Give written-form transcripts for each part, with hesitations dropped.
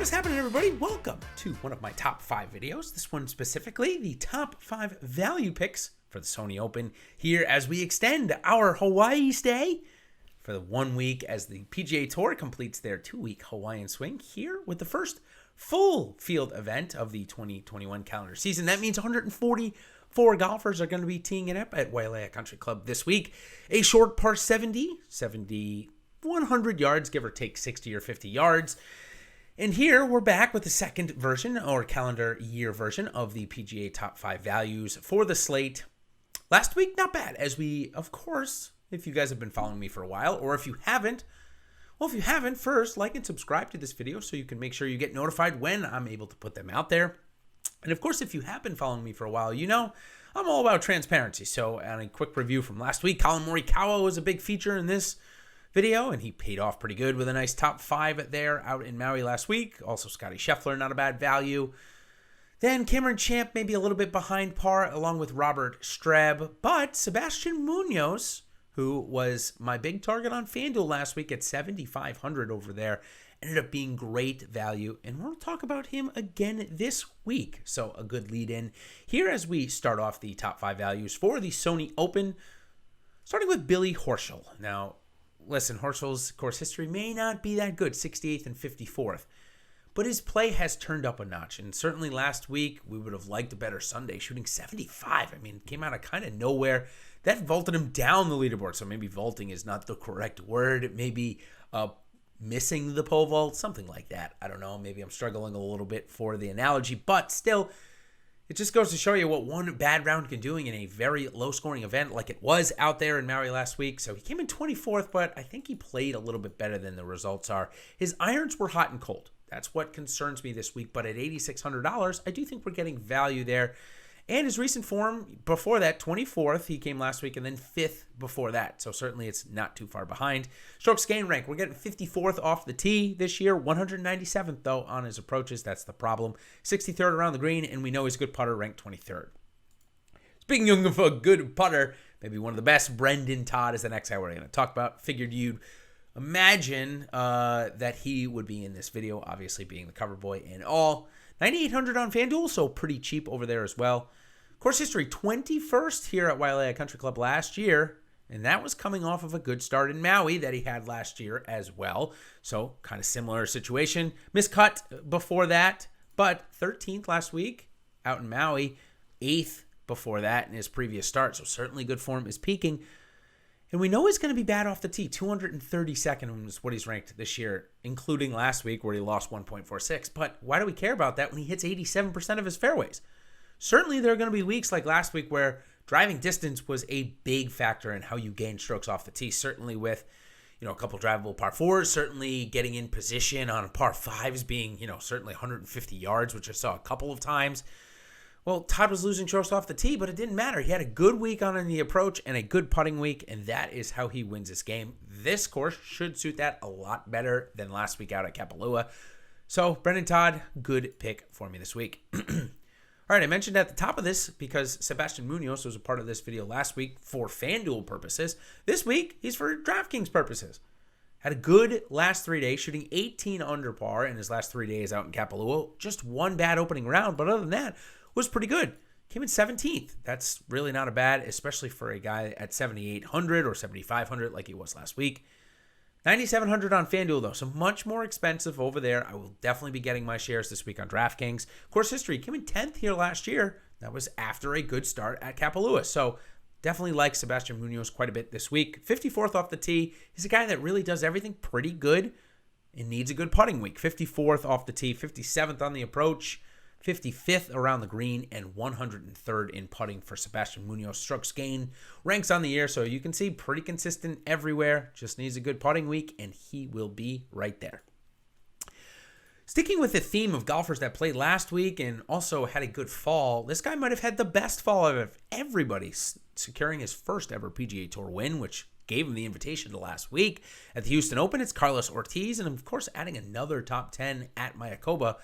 What's happening, everybody? Welcome to one of my top 5 videos. This one specifically, the top 5 value picks for the Sony Open here as we extend our Hawaii stay for the 1 week as the PGA Tour completes their 2-week Hawaiian swing here with the first full field event of the 2021 calendar season. That means 144 golfers are going to be teeing it up at Wailea Country Club this week. A short par 70, 100 yards, give or take 60 or 50 yards. And here we're back with the second version or calendar year version of the PGA Top 5 values for the slate. Last week, not bad, as we, of course, if you guys have been following me for a while, or if you haven't, first, like and subscribe to this video so you can make sure you get notified when I'm able to put them out there. And of course, if you have been following me for a while, you know I'm all about transparency. So, on a quick review from last week, Colin Morikawa was a big feature in this video, and he paid off pretty good with a nice top 5 there out in Maui last week. Also, Scotty Scheffler, not a bad value. Then Cameron Champ, maybe a little bit behind par, along with Robert Streb. But Sebastian Munoz, who was my big target on FanDuel last week at 7,500 over there, ended up being great value. And we'll talk about him again this week. So a good lead in here as we start off the top 5 values for the Sony Open, starting with Billy Horschel. Now, listen, Horschel's course history may not be that good, 68th and 54th, but his play has turned up a notch. And certainly last week, we would have liked a better Sunday, shooting 75. I mean, came out of kind of nowhere. That vaulted him down the leaderboard. So maybe vaulting is not the correct word. It may be missing the pole vault, something like that. I don't know. Maybe I'm struggling a little bit for the analogy, but still, it just goes to show you what one bad round can do in a very low-scoring event like it was out there in Maui last week. So he came in 24th, but I think he played a little bit better than the results are. His irons were hot and cold. That's what concerns me this week. But at $8,600, I do think we're getting value there. And his recent form before that, 24th, he came last week, and then 5th before that. So certainly it's not too far behind. Strokes gain rank, we're getting 54th off the tee this year, 197th, though, on his approaches. That's the problem. 63rd around the green, and we know he's a good putter, ranked 23rd. Speaking of a good putter, maybe one of the best, Brendon Todd is the next guy we're going to talk about. Figured you'd imagine that he would be in this video, obviously being the cover boy and all. 9,800 on FanDuel, so pretty cheap over there as well. Course history, 21st here at Wailea Country Club last year, and that was coming off of a good start in Maui that he had last year as well. So kind of similar situation. Miscut before that, but 13th last week out in Maui, 8th before that in his previous start. So certainly good form is peaking. And we know he's going to be bad off the tee. 232nd is what he's ranked this year, including last week where he lost 1.46. But why do we care about that when he hits 87% of his fairways? Certainly there are going to be weeks like last week where driving distance was a big factor in how you gain strokes off the tee. Certainly with, a couple drivable par 4s, certainly getting in position on par 5s being, certainly 150 yards, which I saw a couple of times. Well, Todd was losing strokes off the tee, but it didn't matter. He had a good week on the approach and a good putting week, and that is how he wins this game. This course should suit that a lot better than last week out at Kapalua. So, Brendon Todd, good pick for me this week. All right, I mentioned at the top of this because Sebastian Munoz was a part of this video last week for FanDuel purposes. This week, he's for DraftKings purposes. Had a good last 3 days, shooting 18 under par in his last 3 days out in Kapalua. Just one bad opening round, but other than that, was pretty good. Came in 17th. That's really not a bad, especially for a guy at 7,800 or 7,500 like he was last week. 9,700 on FanDuel, though, so much more expensive over there. I will definitely be getting my shares this week on DraftKings. Course history, came in 10th here last year. That was after a good start at Kapalua. So definitely like Sebastian Munoz quite a bit this week. 54th off the tee. He's a guy that really does everything pretty good and needs a good putting week. 54th off the tee, 57th on the approach, 55th around the green, and 103rd in putting for Sebastian Munoz. Strokes gain ranks on the year, so you can see pretty consistent everywhere. Just needs a good putting week, and he will be right there. Sticking with the theme of golfers that played last week and also had a good fall, this guy might have had the best fall of everybody, securing his first ever PGA Tour win, which gave him the invitation to last week. At the Houston Open, it's Carlos Ortiz, and of course adding another top 10 at Mayakoba.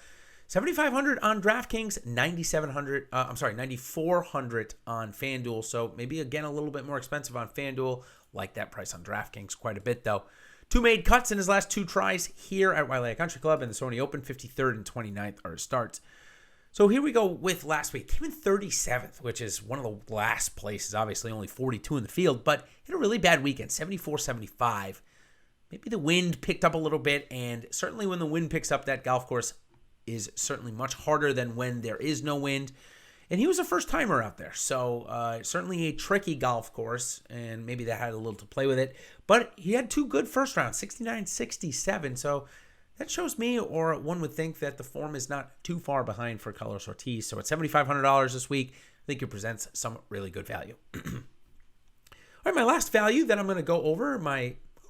7,500 on DraftKings, 9,400 on FanDuel. So maybe again a little bit more expensive on FanDuel. Like that price on DraftKings quite a bit though. 2 made cuts in his last 2 tries here at Wailea Country Club and the Sony Open. 53rd and 29th are his starts. So here we go with last week. Came in 37th, which is one of the last places. Obviously, only 42 in the field, but had a really bad weekend, 74-75. Maybe the wind picked up a little bit, and certainly when the wind picks up, that golf course is certainly much harder than when there is no wind. And he was a first-timer out there, so certainly a tricky golf course, and maybe that had a little to play with it. But he had 2 good first rounds, 69-67, so that shows me, or one would think, that the form is not too far behind for Carlos Ortiz. So at $7,500 this week, I think it presents some really good value. All right, my last value that I'm going to go over,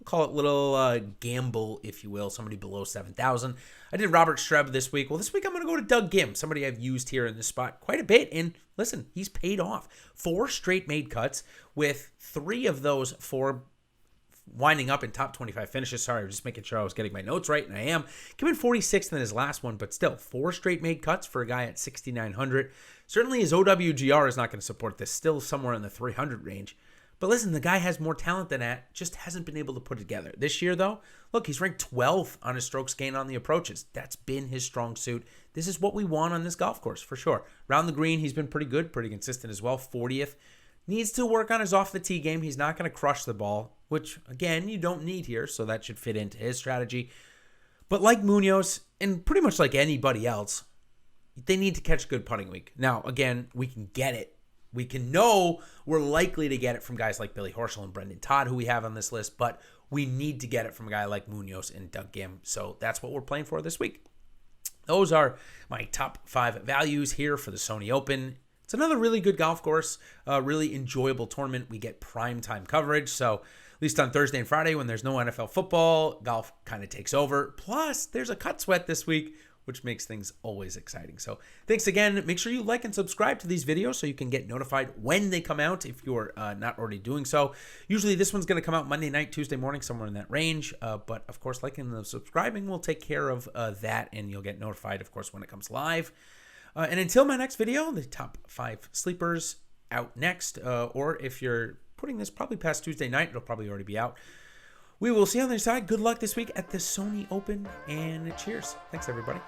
call it little gamble, if you will, somebody below 7,000. I did Robert Streb this week. Well, this week I'm going to go to Doug Ghim, somebody I've used here in this spot quite a bit. And listen, he's paid off. 4 straight made cuts, with 3 of those 4 winding up in top 25 finishes. Sorry, I was just making sure I was getting my notes right, and I am. Came in 46th in his last one, but still 4 straight made cuts for a guy at 6,900. Certainly his OWGR is not going to support this, still somewhere in the 300 range. But listen, the guy has more talent than that, just hasn't been able to put it together. This year, though, look, he's ranked 12th on his strokes gained on the approaches. That's been his strong suit. This is what we want on this golf course, for sure. Around the green, he's been pretty good, pretty consistent as well, 40th. Needs to work on his off-the-tee game. He's not going to crush the ball, which, again, you don't need here, so that should fit into his strategy. But like Munoz, and pretty much like anybody else, they need to catch a good putting week. Now, again, we can get it. We can know we're likely to get it from guys like Billy Horschel and Brendon Todd, who we have on this list, but we need to get it from a guy like Munoz and Doug Ghim. So that's what we're playing for this week. Those are my top 5 values here for the Sony Open. It's another really good golf course, really enjoyable tournament. We get primetime coverage, so at least on Thursday and Friday when there's no NFL football, golf kind of takes over. Plus, there's a cut sweat this week, which makes things always exciting. So thanks again. Make sure you like and subscribe to these videos so you can get notified when they come out if you're not already doing so. Usually this one's going to come out Monday night, Tuesday morning, somewhere in that range. But of course, liking and subscribing will take care of that, and you'll get notified, of course, when it comes live. And until my next video, the top 5 sleepers out next. Or if you're putting this probably past Tuesday night, it'll probably already be out. We will see you on the other side. Good luck this week at the Sony Open, and cheers. Thanks, everybody.